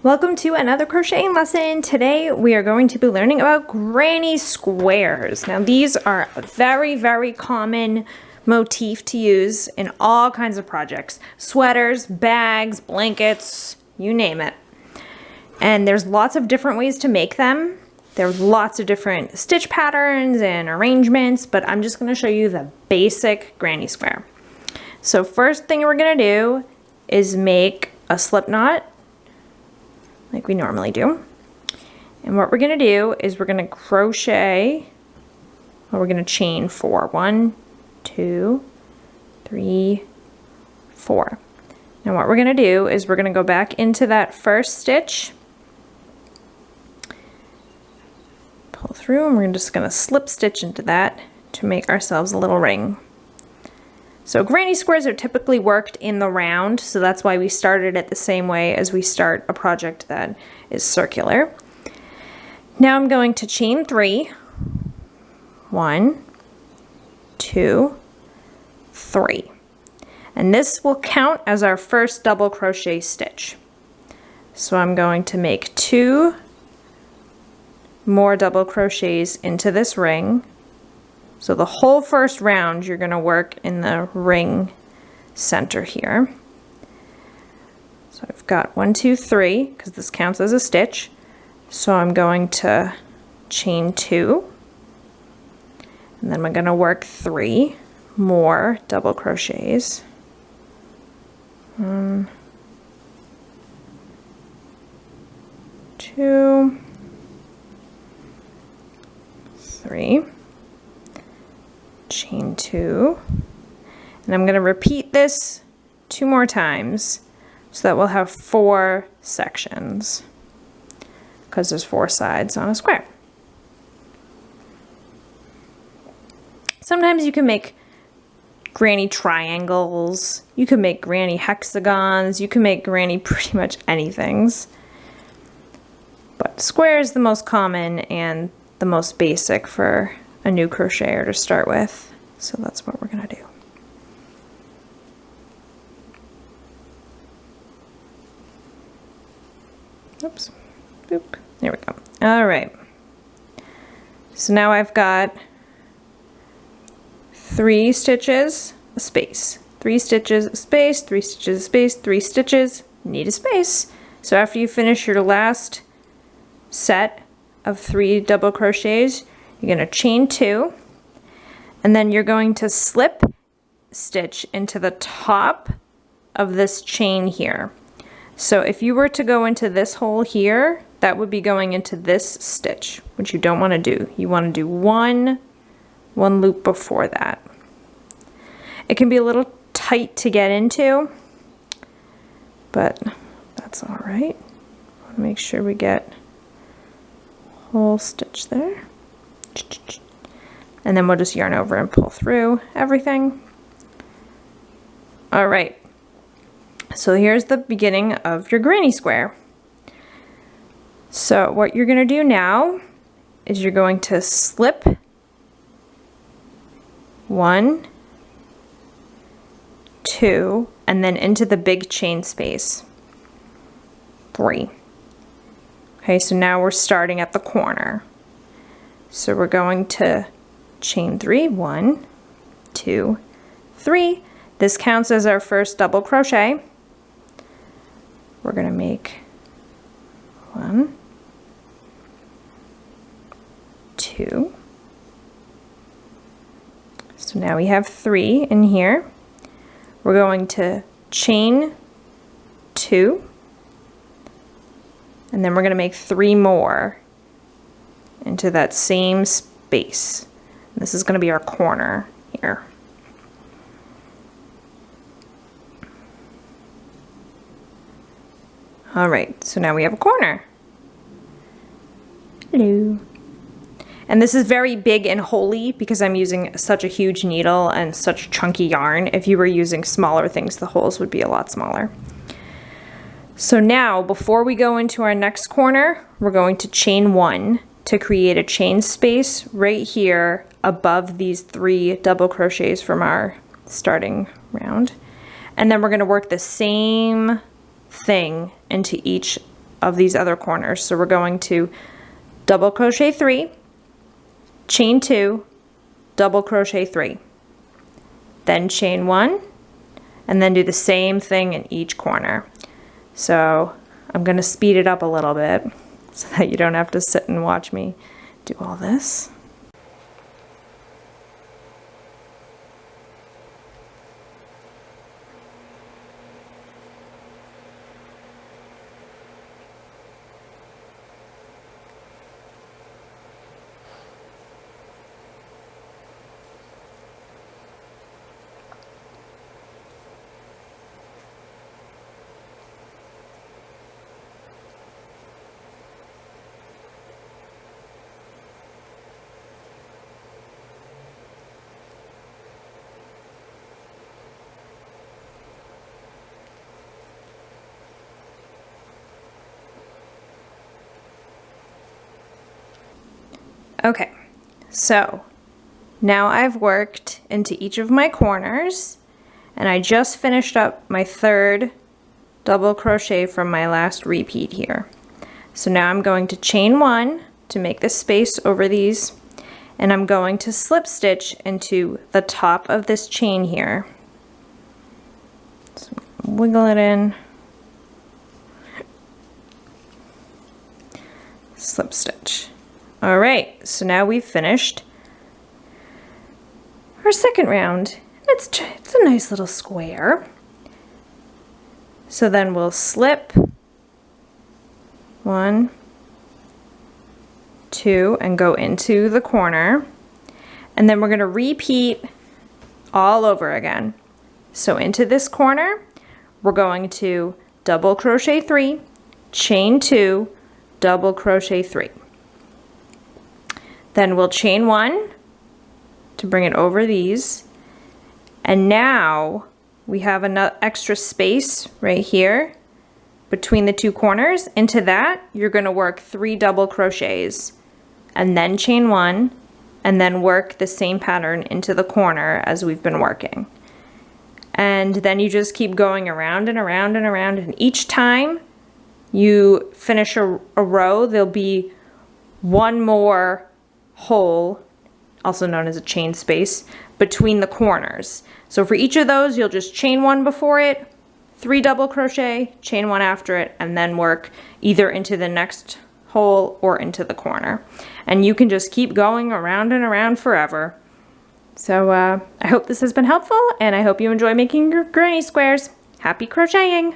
Welcome to another crocheting lesson. Today we are going to be learning about granny squares. Now these are a very common motif to use in all kinds of projects. Sweaters, bags, blankets, you name it. And there's lots of different ways to make them. There's lots of different stitch patterns and arrangements, but I'm just going to show you the basic granny square. So first thing we're going to do is make a slip knot like we normally do. And what we're going to do is we're going to crochet, or we're going to chain 4. 1, 2, 3, 4. Now what we're going to do is we're going to go back into that first stitch, pull through, and we're just going to slip stitch into that to make ourselves a little ring. So granny squares are typically worked in the round, so that's why we started it the same way as we start a project that is circular. Now I'm going to chain 3. 1, 2, 3. And this will count as our first double crochet stitch. So I'm going to make 2 more double crochets into this ring. So the whole first round you're going to work in the ring center here. So I've got 1, 2, 3 because this counts as a stitch. So I'm going to chain 2, and then I'm going to work 3 more double crochets. 1, 2, 3. Chain 2, and I'm going to repeat this 2 more times so that we'll have 4 sections because there's 4 sides on a square. Sometimes you can make granny triangles, you can make granny hexagons, you can make granny pretty much anything, but square is the most common and the most basic for a new crocheter to start with, so that's what we're going to do. Oops, boop, there we go. All right, so now I've got 3 stitches, a space, 3 stitches, a space, 3 stitches, a space, 3 stitches, need a space. So after you finish your last set of 3 double crochets, you're going to chain 2, and then you're going to slip stitch into the top of this chain here. So if you were to go into this hole here, that would be going into this stitch, which you don't want to do. You want to do one loop before that. It can be a little tight to get into, but that's all right. Make sure we get a whole stitch there. And then we'll just yarn over and pull through everything. All right, so here's the beginning of your granny square. So what you're going to do now is you're going to slip 1, 2, and then into the big chain space 3. Okay, so now we're starting at the corner. So we're going to chain 3, 1, 2, 3. This counts as our first double crochet. We're going to make 1, 2. So now we have 3 in here. We're going to chain 2, and then we're going to make 3 more into that same space. This is going to be our corner here. All right, so now we have a corner. Hello. And this is very big and holy because I'm using such a huge needle and such chunky yarn. If you were using smaller things, the holes would be a lot smaller. So now, before we go into our next corner, we're going to chain 1 to create a chain space right here above these 3 double crochets from our starting round. And then we're going to work the same thing into each of these other corners. So we're going to double crochet 3, chain 2, double crochet 3, then chain 1, and then do the same thing in each corner. So I'm going to speed it up a little bit so that you don't have to sit and watch me do all this. Okay, so now I've worked into each of my corners, and I just finished up my 3rd double crochet from my last repeat here. So now I'm going to chain 1 to make the space over these, and I'm going to slip stitch into the top of this chain here. So wiggle it in, slip stitch. All right, so now we've finished our 2nd round. It's a nice little square. So then we'll slip 1, 2, and go into the corner. And then we're going to repeat all over again. So into this corner, we're going to double crochet 3, chain 2, double crochet 3. Then we'll chain 1 to bring it over these. And now we have enough extra space right here between the 2 corners. Into that, you're going to work 3 double crochets and then chain 1 and then work the same pattern into the corner as we've been working. And then you just keep going around and around and around, and each time you finish a row, there'll be one more hole, also known as a chain space, between the corners. So for each of those, you'll just chain 1 before it, 3 double crochet, chain 1 after it, and then work either into the next hole or into the corner. And you can just keep going around and around forever. So I hope this has been helpful, and I hope you enjoy making your granny squares. Happy crocheting!